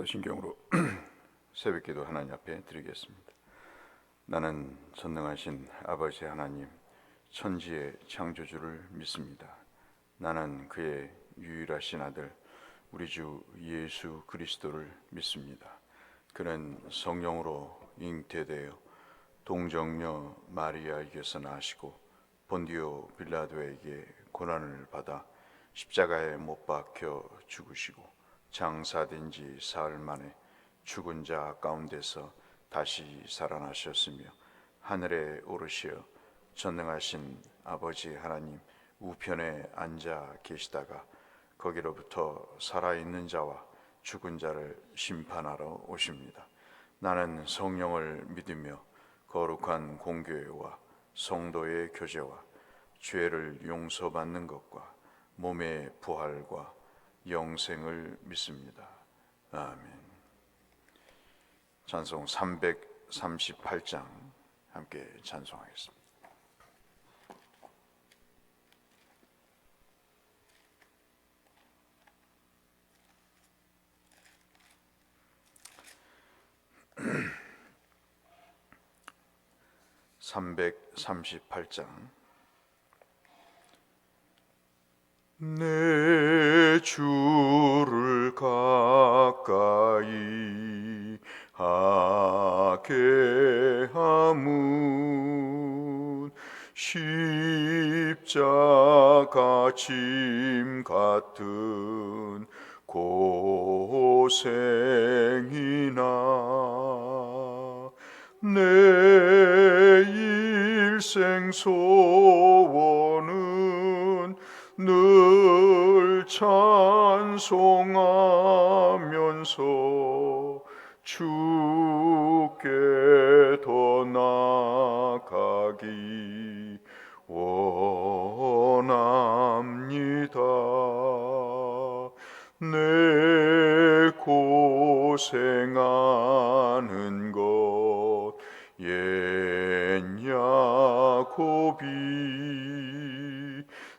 신경으로 새벽기도 하나님 앞에 드리겠습니다. 나는 전능하신 아버지 하나님, 천지의 창조주를 믿습니다. 나는 그의 유일하신 아들 우리 주 예수 그리스도를 믿습니다. 그는 성령으로 잉태되어 동정녀 마리아에게서 나시고 본디오 빌라도에게 고난을 받아 십자가에 못 박혀 죽으시고 장사된 지 사흘 만에 죽은 자 가운데서 다시 살아나셨으며 하늘에 오르시어 전능하신 아버지 하나님 우편에 앉아 계시다가 거기로부터 살아있는 자와 죽은 자를 심판하러 오십니다. 나는 성령을 믿으며 거룩한 공교회와 성도의 교제와 죄를 용서받는 것과 몸의 부활과 영생을 믿습니다. 아멘. 찬송 338장 함께 찬송하겠습니다. (338장) 내 주를 가까이 하게 함은 십자가 짐 같은 고생이나 내 일생 소원은 늘 찬송하면서 주께 더 나아가기 원합니다. 내 고생하는 것 옛 야곱이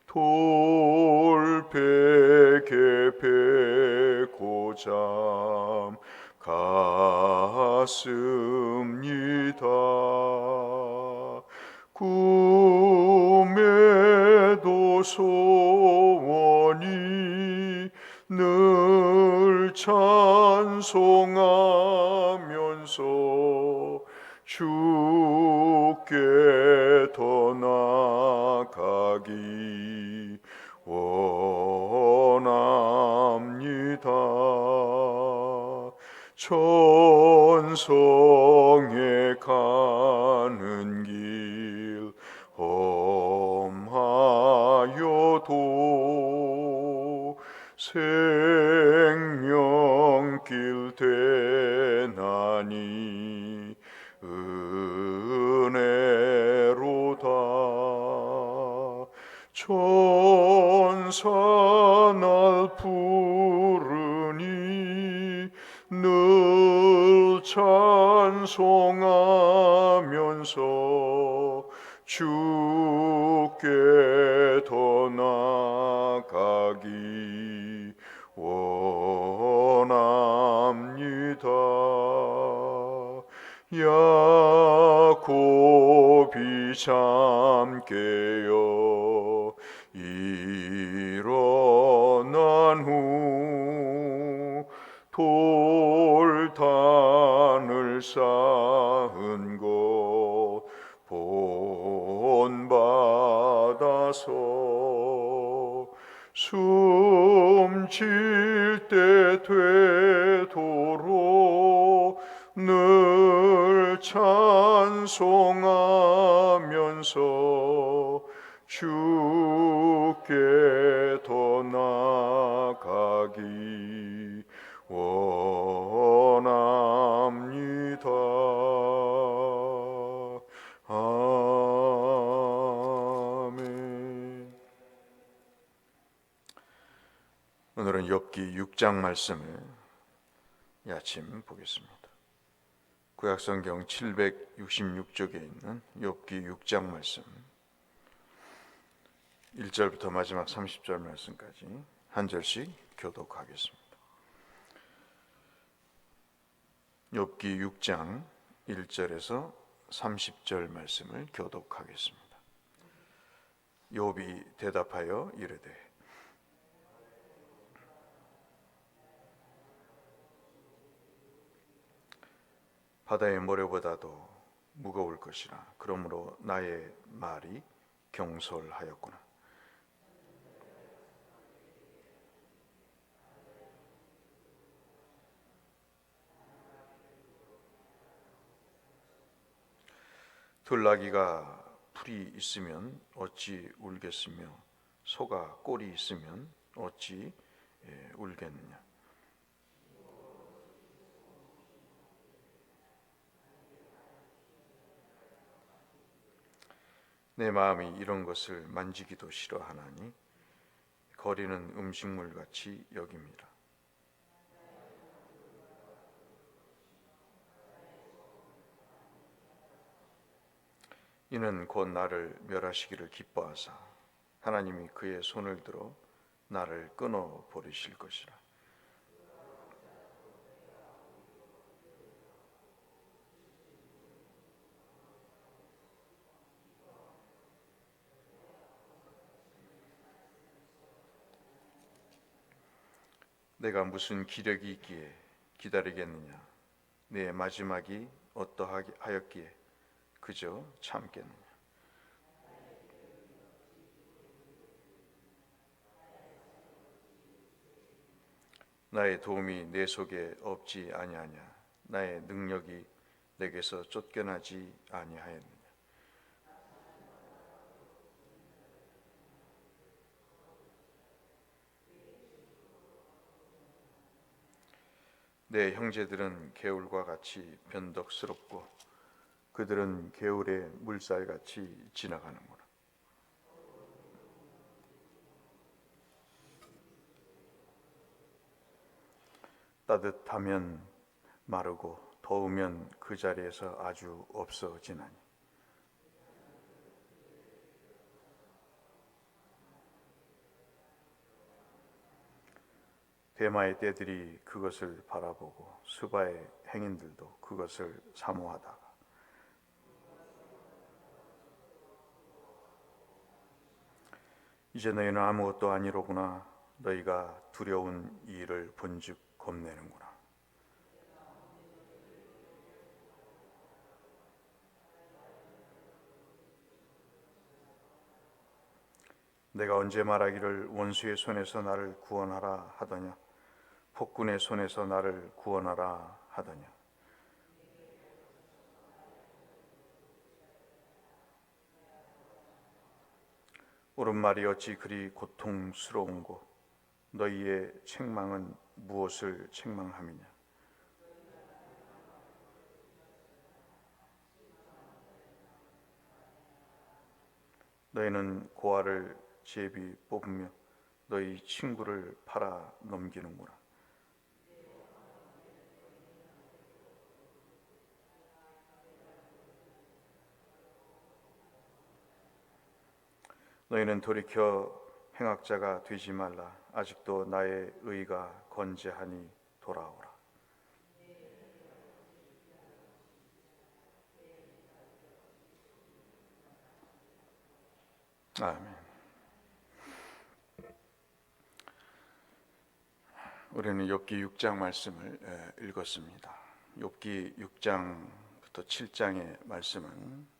돌베개 베고 잠 갔습니다. 꿈에도 소원이 늘 찬송하면서 주께 더 나아가기 원합니다. 천성에 가는 길 험하여도 생명길 되나니 은혜로다. 천사 날 부르니 늘 찬송하면서 주께 더 나아가기 원합니다. 야곱이 잠 깨어 일어난 후 돌단을 쌓은 곳 본받아서 숨쉴 때 되도록 늘 찬송하면서 주께 더 나아가기 원합니다. 아멘. 오늘은 욥기 6장 말씀을 이 아침 보겠습니다. 구약성경 766쪽에 있는 욥기 6장 말씀 1절부터 마지막 30절 말씀까지 한 절씩 교독하겠습니다. 욥기 6장 1절에서 30절 말씀을 교독하겠습니다. 욥이 대답하여 이르되 바다의 모래보다도 무거울 것이라. 그러므로 나의 말이 경솔하였구나. 들나귀가 풀이 있으면 어찌 울겠으며 소가 꼴이 있으면 어찌 울겠느냐. 내 마음이 이런 것을 만지기도 싫어하나니 거리는 음식물 같이 여김이라. 이는 곧 나를 멸하시기를 기뻐하사 하나님이 그의 손을 들어 나를 끊어 버리실 것이라. 내가 무슨 기력이 있기에 기다리겠느냐. 내 마지막이 어떠하였기에 그저 참겠느냐. 나의 도움이 내 속에 없지 아니하냐. 나의 능력이 내게서 쫓겨나지 아니하였느냐. 내 형제들은 개울과 같이 변덕스럽고 그들은 개울의 물살같이 지나가는구나. 따뜻하면 마르고 더우면 그 자리에서 아주 없어지나니. 대마의 떼들이 그것을 바라보고 수바의 행인들도 그것을 사모하다가 이제 너희는 아무것도 아니로구나. 너희가 두려운 일을 본즉 겁내는구나. 내가 언제 말하기를 원수의 손에서 나를 구원하라 하더냐. 폭군의 손에서 나를 구원하라 하더냐. 옳은 말이 어찌 그리 고통스러운고 너희의 책망은 무엇을 책망함이냐. 너희는 고아를 제비 뽑으며 너희 친구를 팔아 넘기는구나. 너희는 돌이켜 행악자가 되지 말라. 아직도 나의 의가 건재하니 돌아오라. 아멘. 우리는 욥기 6장 말씀을 읽었습니다. 욥기 6장부터 7장의 말씀은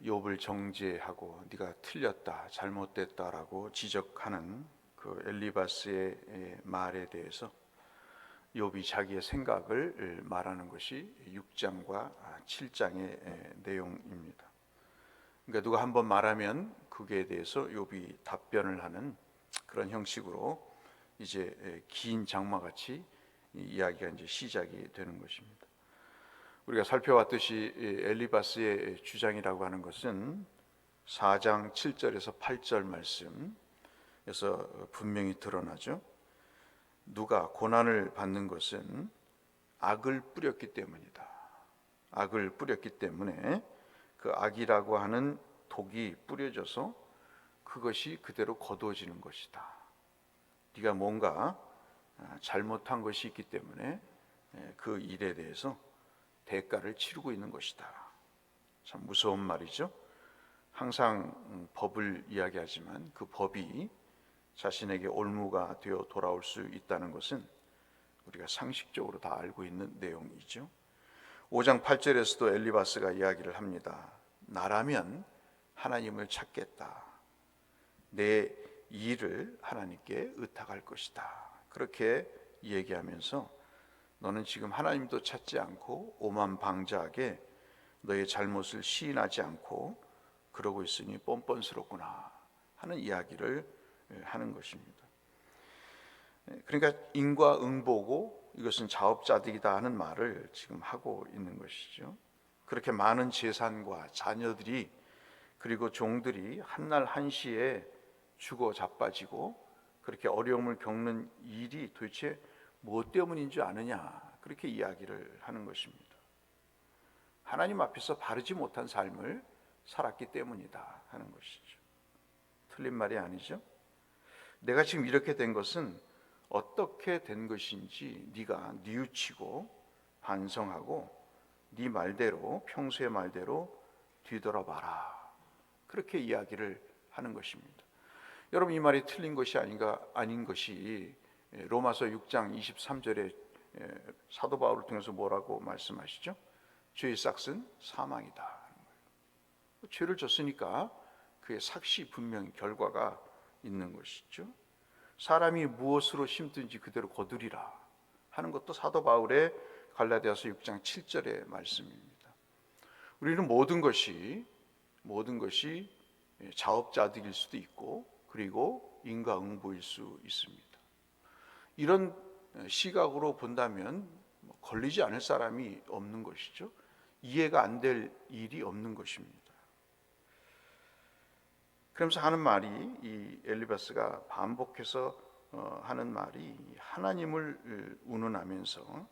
욥을 정죄하고 네가 틀렸다, 잘못됐다라고 지적하는 그 엘리바스의 말에 대해서 욥이 자기의 생각을 말하는 것이 6장과 7장의 내용입니다. 그러니까 누가 한번 말하면 그에 대해서 욥이 답변을 하는 그런 형식으로 이제 긴 장마같이 이야기가 이제 시작이 되는 것입니다. 우리가 살펴왔듯이 엘리바스의 주장이라고 하는 것은 4장 7절에서 8절 말씀에서 분명히 드러나죠. 누가 고난을 받는 것은 악을 뿌렸기 때문이다. 악을 뿌렸기 때문에 그 악이라고 하는 독이 뿌려져서 그것이 그대로 거두어지는 것이다. 네가 뭔가 잘못한 것이 있기 때문에 그 일에 대해서 대가를 치르고 있는 것이다. 참 무서운 말이죠. 항상 법을 이야기하지만 그 법이 자신에게 올무가 되어 돌아올 수 있다는 것은 우리가 상식적으로 다 알고 있는 내용이죠. 5장 8절에서도 엘리바스가 이야기를 합니다. 나라면 하나님을 찾겠다. 내 일을 하나님께 의탁할 것이다. 그렇게 얘기하면서 너는 지금 하나님도 찾지 않고 오만방자하게 너의 잘못을 시인하지 않고 그러고 있으니 뻔뻔스럽구나 하는 이야기를 하는 것입니다. 그러니까 인과응보고 이것은 자업자득이다 하는 말을 지금 하고 있는 것이죠. 그렇게 많은 재산과 자녀들이 그리고 종들이 한날 한시에 죽어 자빠지고 그렇게 어려움을 겪는 일이 도대체 무엇 때문인 줄 아느냐, 그렇게 이야기를 하는 것입니다. 하나님 앞에서 바르지 못한 삶을 살았기 때문이다 하는 것이죠. 틀린 말이 아니죠. 내가 지금 이렇게 된 것은 어떻게 된 것인지 네가 뉘우치고 반성하고 네 말대로, 평소의 말대로 뒤돌아봐라, 그렇게 이야기를 하는 것입니다. 여러분, 이 말이 틀린 것이 아닌 것이 로마서 6장 23절에 사도 바울을 통해서 뭐라고 말씀하시죠? 죄의 삭은 사망이다. 죄를 졌으니까 그의 삭시 분명히 결과가 있는 것이죠. 사람이 무엇으로 심든지 그대로 거두리라 하는 것도 사도 바울의 갈라디아서 6장 7절의 말씀입니다. 우리는 모든 것이 자업자득일 수도 있고 그리고 인과응보일 수 있습니다. 이런 시각으로 본다면 걸리지 않을 사람이 없는 것이죠. 이해가 안 될 일이 없는 것입니다. 그러면서 하는 말이, 이 엘리바스가 반복해서 하는 말이 하나님을 운운하면서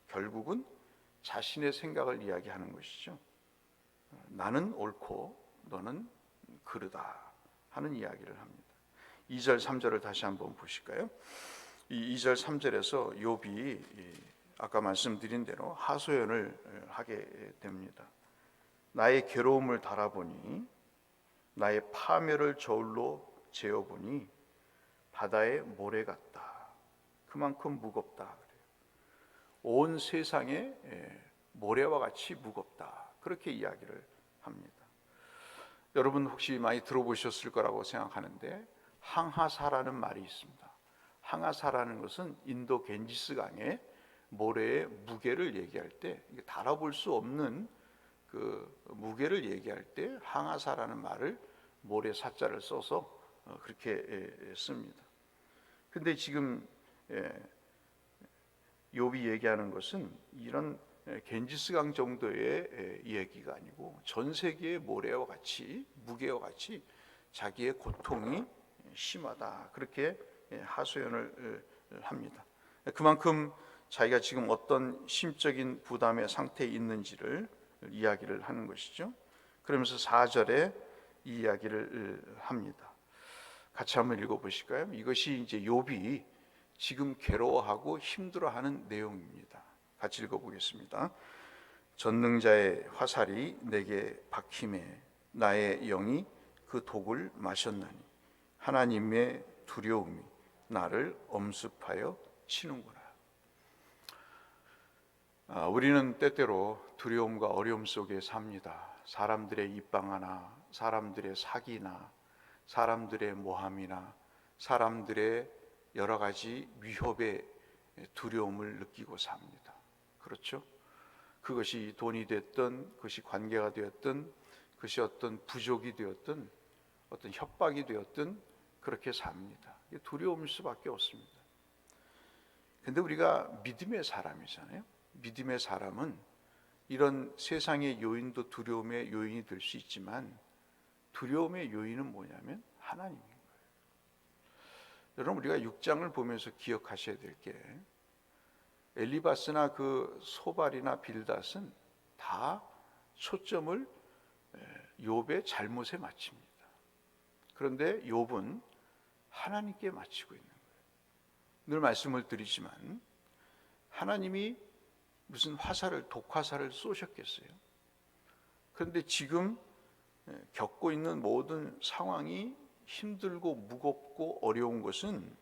결국은 자신의 생각을 이야기하는 것이죠. 나는 옳고 너는 그르다 하는 이야기를 합니다. 2절 3절을 다시 한번 보실까요? 이 2절 3절에서 욥이 아까 말씀드린 대로 하소연을 하게 됩니다. 나의 괴로움을 달아보니 나의 파멸을 저울로 재어보니 바다의 모래 같다. 그만큼 무겁다. 온 세상에 모래와 같이 무겁다. 그렇게 이야기를 합니다. 여러분 혹시 많이 들어보셨을 거라고 생각하는데 항하사라는 말이 있습니다. 항하사라는 것은 인도 겐지스 강의 모래의 무게를 얘기할 때, 달아볼 수 없는 그 무게를 얘기할 때 항하사라는 말을 모래 사자를 써서 그렇게 씁니다. 근데 지금 욥이 얘기하는 것은 이런 겐지스강 정도의 얘기가 아니고 전 세계의 모래와 같이, 무게와 같이 자기의 고통이 심하다, 그렇게 하소연을 합니다. 그만큼 자기가 지금 어떤 심적인 부담의 상태에 있는지를 이야기를 하는 것이죠. 그러면서 4절에 이 이야기를 합니다. 같이 한번 읽어보실까요? 이것이 이제 욥이 지금 괴로워하고 힘들어하는 내용입니다. 같이 읽어보겠습니다. 전능자의 화살이 내게 박힘에 나의 영이 그 독을 마셨나니 하나님의 두려움이 나를 엄습하여 치는구나. 우리는 때때로 두려움과 어려움 속에 삽니다. 사람들의 입방아나 사람들의 사기나 사람들의 모함이나 사람들의 여러 가지 위협의 두려움을 느끼고 삽니다. 그렇죠? 그것이 돈이 됐든, 그것이 관계가 되었든, 그것이 어떤 부족이 되었든, 어떤 협박이 되었든 그렇게 삽니다. 두려움일 수밖에 없습니다. 근데 우리가 믿음의 사람이잖아요. 믿음의 사람은 이런 세상의 요인도 두려움의 요인이 될 수 있지만 두려움의 요인은 뭐냐면 하나님인 거예요. 여러분, 우리가 6장을 보면서 기억하셔야 될 게 엘리바스나 그 소발이나 빌닷은 다 초점을 욥의 잘못에 맞춥니다. 그런데 욥은 하나님께 맞추고 있는 거예요. 늘 말씀을 드리지만 하나님이 무슨 독화살을 쏘셨겠어요? 그런데 지금 겪고 있는 모든 상황이 힘들고 무겁고 어려운 것은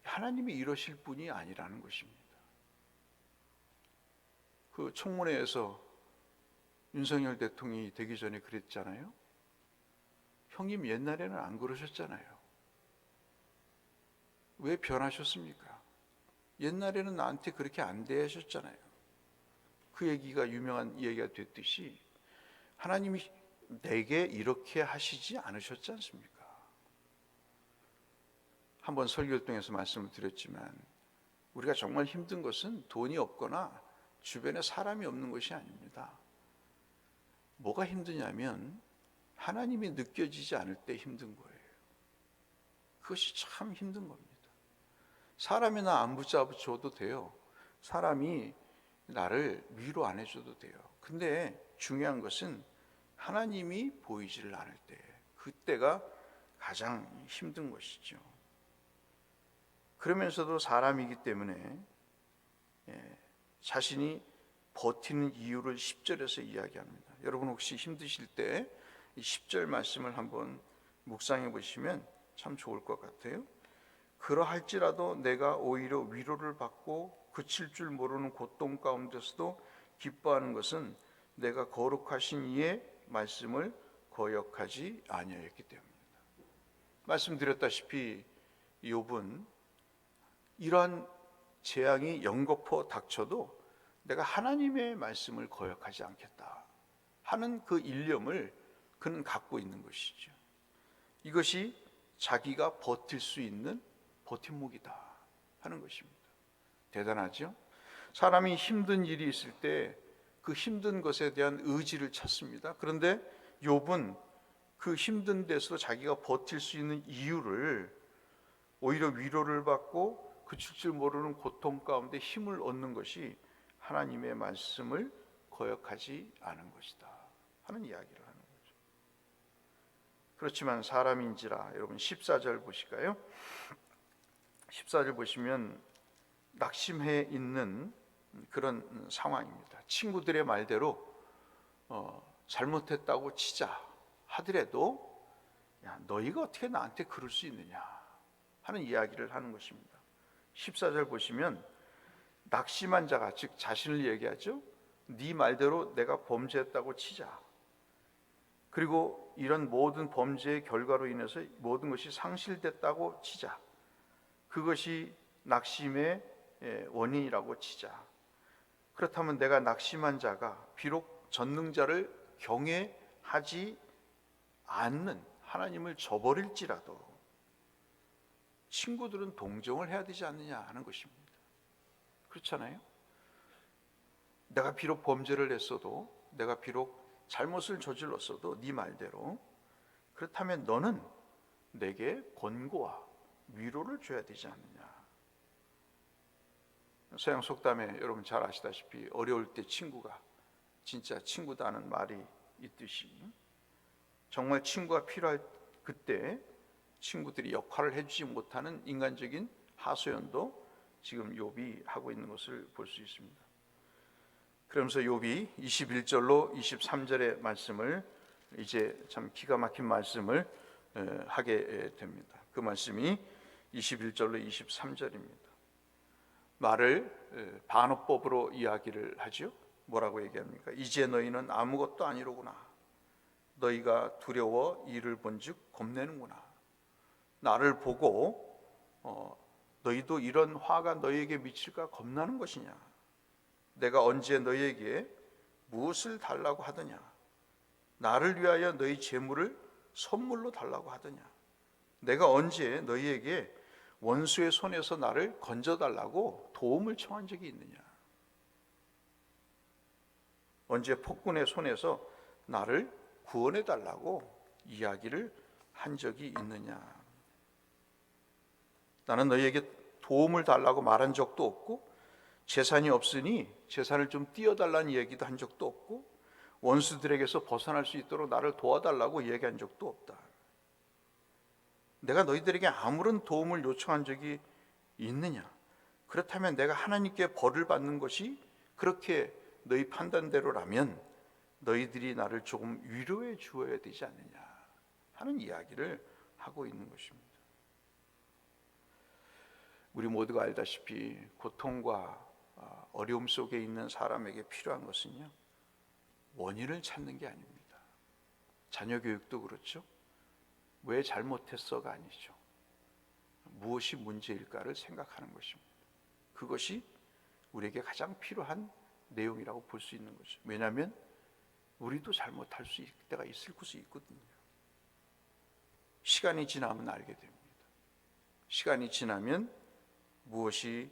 하나님이 이러실 분이 아니라는 것입니다. 그 청문회에서 윤석열 대통령이 되기 전에 그랬잖아요. 형님 옛날에는 안 그러셨잖아요. 왜 변하셨습니까? 옛날에는 나한테 그렇게 안 대하셨잖아요. 그 얘기가 유명한 얘기가 됐듯이 하나님이 내게 이렇게 하시지 않으셨지 않습니까? 한번 설교를 통해서 말씀을 드렸지만 우리가 정말 힘든 것은 돈이 없거나 주변에 사람이 없는 것이 아닙니다. 뭐가 힘드냐면 하나님이 느껴지지 않을 때 힘든 거예요. 그것이 참 힘든 겁니다. 사람이 나 안 붙잡아줘도 돼요. 사람이 나를 위로 안 해줘도 돼요. 근데 중요한 것은 하나님이 보이지를 않을 때, 그때가 가장 힘든 것이죠. 그러면서도 사람이기 때문에 자신이 버티는 이유를 10절에서 이야기합니다. 여러분 혹시 힘드실 때 이 10절 말씀을 한번 묵상해 보시면 참 좋을 것 같아요. 그러할지라도 내가 오히려 위로를 받고 그칠 줄 모르는 고통 가운데서도 기뻐하는 것은 내가 거룩하신 이의 말씀을 거역하지 아니하였기 때문입니다. 말씀드렸다시피 욥은 이러한 재앙이 연거푸 닥쳐도 내가 하나님의 말씀을 거역하지 않겠다 하는 그 일념을 그는 갖고 있는 것이죠. 이것이 자기가 버틸 수 있는 버팀목이다 하는 것입니다. 대단하죠? 사람이 힘든 일이 있을 때 그 힘든 것에 대한 의지를 찾습니다. 그런데 욥은 그 힘든 데서도 자기가 버틸 수 있는 이유를 오히려 위로를 받고 그칠 줄 모르는 고통 가운데 힘을 얻는 것이 하나님의 말씀을 거역하지 않은 것이다 하는 이야기를 하는 거죠. 그렇지만 사람인지라 여러분 14절 보실까요? 14절 보시면 낙심해 있는 그런 상황입니다. 친구들의 말대로 잘못했다고 치자 하더라도 야, 너희가 어떻게 나한테 그럴 수 있느냐 하는 이야기를 하는 것입니다. 14절 보시면 낙심한 자가 즉 자신을 얘기하죠. 네 말대로 내가 범죄했다고 치자. 그리고 이런 모든 범죄의 결과로 인해서 모든 것이 상실됐다고 치자. 그것이 낙심의 원인이라고 치자. 그렇다면 내가 낙심한 자가 비록 전능자를 경외하지 않는 하나님을 저버릴지라도 친구들은 동정을 해야 되지 않느냐 하는 것입니다. 그렇잖아요? 내가 비록 범죄를 했어도 내가 비록 잘못을 저질렀어도 네 말대로 그렇다면 너는 내게 권고와 위로를 줘야 되지 않느냐. 서양 속담에 여러분 잘 아시다시피 어려울 때 친구가 진짜 친구다는 말이 있듯이 정말 친구가 필요할 그때 친구들이 역할을 해주지 못하는 인간적인 하소연도 지금 욥이 하고 있는 것을 볼 수 있습니다. 그러면서 욥이 21절로 23절의 말씀을 이제 참 기가 막힌 말씀을 하게 됩니다. 그 말씀이 21절로 23절입니다. 말을 반어법으로 이야기를 하죠. 뭐라고 얘기합니까? 이제 너희는 아무것도 아니로구나. 너희가 두려워 이를 본즉 겁내는구나. 나를 보고 너희도 이런 화가 너희에게 미칠까 겁나는 것이냐. 내가 언제 너희에게 무엇을 달라고 하더냐. 나를 위하여 너희 재물을 선물로 달라고 하더냐. 내가 언제 너희에게 원수의 손에서 나를 건져달라고 도움을 청한 적이 있느냐. 언제 폭군의 손에서 나를 구원해달라고 이야기를 한 적이 있느냐. 나는 너희에게 도움을 달라고 말한 적도 없고 재산이 없으니 재산을 좀 띄워달라는 얘기도 한 적도 없고 원수들에게서 벗어날 수 있도록 나를 도와달라고 얘기한 적도 없다. 내가 너희들에게 아무런 도움을 요청한 적이 있느냐? 그렇다면 내가 하나님께 벌을 받는 것이 그렇게 너희 판단대로라면 너희들이 나를 조금 위로해 주어야 되지 않느냐 하는 이야기를 하고 있는 것입니다. 우리 모두가 알다시피 고통과 어려움 속에 있는 사람에게 필요한 것은요, 원인을 찾는 게 아닙니다. 자녀 교육도 그렇죠. 왜 잘못했어가 아니죠. 무엇이 문제일까를 생각하는 것입니다. 그것이 우리에게 가장 필요한 내용이라고 볼 수 있는 거죠. 왜냐하면 우리도 잘못할 수 있을 때가 있을 수 있거든요. 시간이 지나면 알게 됩니다. 시간이 지나면 무엇이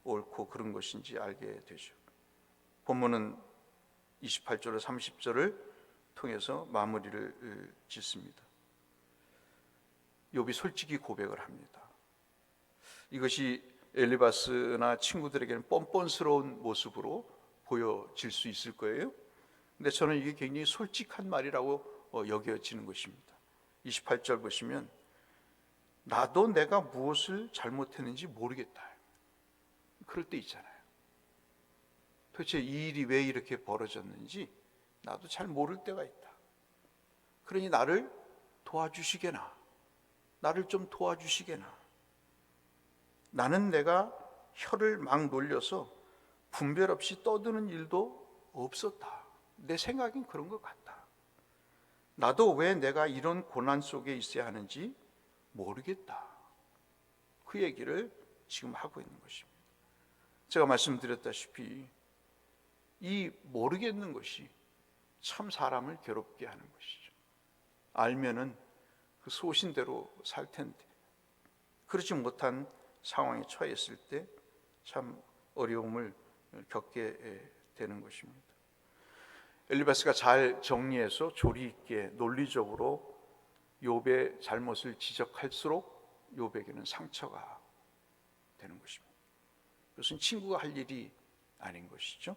옳고 그른 것인지 알게 되죠. 본문은 28절과 30절을 통해서 마무리를 짓습니다. 욥이 솔직히 고백을 합니다. 이것이 엘리바스나 친구들에게는 뻔뻔스러운 모습으로 보여질 수 있을 거예요. 근데 저는 이게 굉장히 솔직한 말이라고 여겨지는 것입니다. 28절 보시면 나도 내가 무엇을 잘못했는지 모르겠다. 그럴 때 있잖아요. 도대체 이 일이 왜 이렇게 벌어졌는지 나도 잘 모를 때가 있다. 그러니 나를 도와주시게나, 나를 좀 도와주시게나. 나는 내가 혀를 막 놀려서 분별 없이 떠드는 일도 없었다. 내 생각엔 그런 것 같다. 나도 왜 내가 이런 고난 속에 있어야 하는지 모르겠다. 그 얘기를 지금 하고 있는 것입니다. 제가 말씀드렸다시피 이 모르겠는 것이 참 사람을 괴롭게 하는 것이죠. 알면은 그 소신대로 살 텐데 그렇지 못한 상황에 처했을 때 참 어려움을 겪게 되는 것입니다. 엘리바스가 잘 정리해서 조리 있게 논리적으로 욥의 잘못을 지적할수록 욥에게는 상처가 되는 것입니다. 그것은 친구가 할 일이 아닌 것이죠.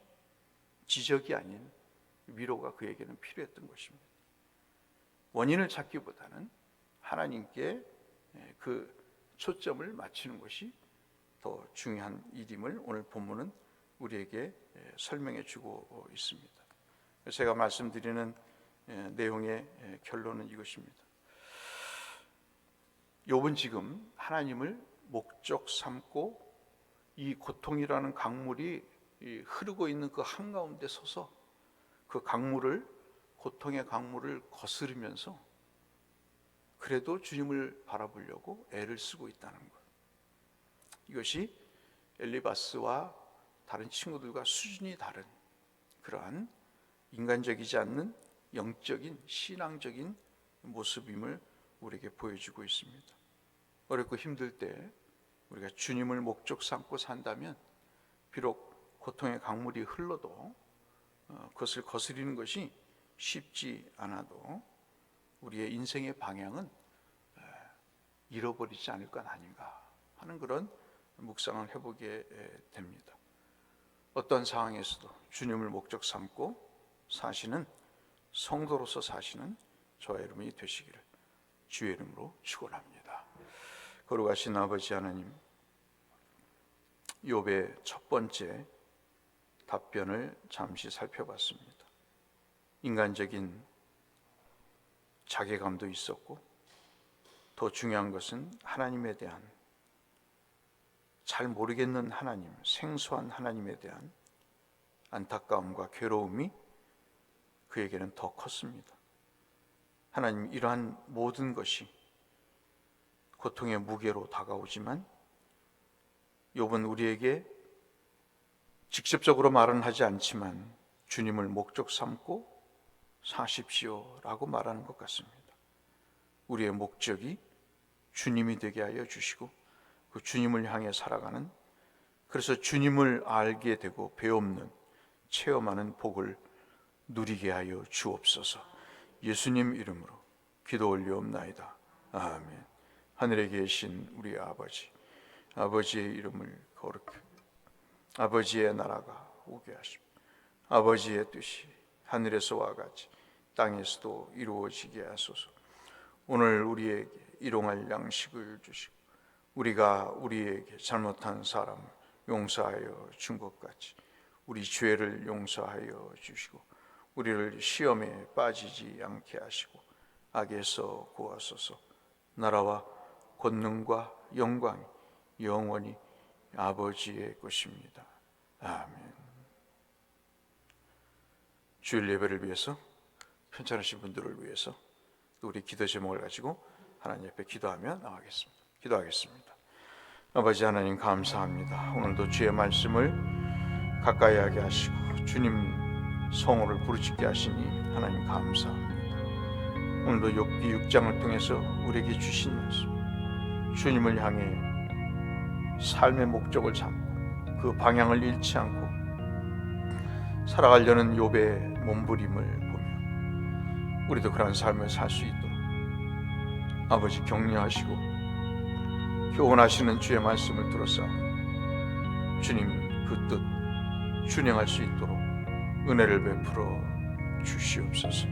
지적이 아닌 위로가 그에게는 필요했던 것입니다. 원인을 찾기보다는 하나님께 그 초점을 맞추는 것이 더 중요한 일임을 오늘 본문은 우리에게 설명해 주고 있습니다. 제가 말씀드리는 내용의 결론은 이것입니다. 욥은 지금 하나님을 목적 삼고 이 고통이라는 강물이 흐르고 있는 그 한가운데 서서 그 강물을, 고통의 강물을 거스르면서 그래도 주님을 바라보려고 애를 쓰고 있다는 것. 이것이 엘리바스와 다른 친구들과 수준이 다른 그러한 인간적이지 않는 영적인 신앙적인 모습임을 우리에게 보여주고 있습니다. 어렵고 힘들 때 우리가 주님을 목적 삼고 산다면 비록 고통의 강물이 흘러도 그것을 거스리는 것이 쉽지 않아도 우리의 인생의 방향은 잃어버리지 않을 것 아닌가 하는 그런 묵상을 해보게 됩니다. 어떤 상황에서도 주님을 목적 삼고 사시는 성도로서 사시는 저와 여러분이 되시기를 주의 이름으로 축원합니다. 거룩하신 아버지 하나님, 욥의 첫 번째 답변을 잠시 살펴봤습니다. 인간적인 자괴감도 있었고 더 중요한 것은 하나님에 대한 잘 모르겠는 하나님, 생소한 하나님에 대한 안타까움과 괴로움이 그에게는 더 컸습니다. 하나님, 이러한 모든 것이 고통의 무게로 다가오지만 욥은 우리에게 직접적으로 말은 하지 않지만 주님을 목적 삼고 사십시오라고 말하는 것 같습니다. 우리의 목적이 주님이 되게 하여 주시고 그 주님을 향해 살아가는, 그래서 주님을 알게 되고 배움는, 체험하는 복을 누리게 하여 주옵소서. 예수님 이름으로 기도 올리옵나이다. 아멘. 하늘에 계신 우리 아버지, 아버지의 이름을 거룩히, 아버지의 나라가 오게 하시고 아버지의 뜻이 하늘에서와 같이 땅에서도 이루어지게 하소서. 오늘 우리에게 일용할 양식을 주시고 우리가 우리에게 잘못한 사람을 용서하여 준 것 같이 우리 죄를 용서하여 주시고 우리를 시험에 빠지지 않게 하시고 악에서 구하소서. 나라와 권능과 영광이 영원히 아버지의 것입니다. 아멘. 주일 예배를 위해서 편찮으신 분들을 위해서 또 우리 기도 제목을 가지고 하나님 옆에 기도하며 나가겠습니다. 기도하겠습니다. 아버지 하나님 감사합니다. 오늘도 주의 말씀을 가까이 하게 하시고 주님 성호를 부르짖게 하시니 하나님 감사합니다. 오늘도 욥기 6장을 통해서 우리에게 주신 말씀, 주님을 향해 삶의 목적을 잡고 그 방향을 잃지 않고 살아가려는 욥의 몸부림을 보며 우리도 그런 삶을 살 수 있도록 아버지 격려하시고 교훈하시는 주의 말씀을 들었사오니 주님 그 뜻 준행할 수 있도록 은혜를 베풀어 주시옵소서.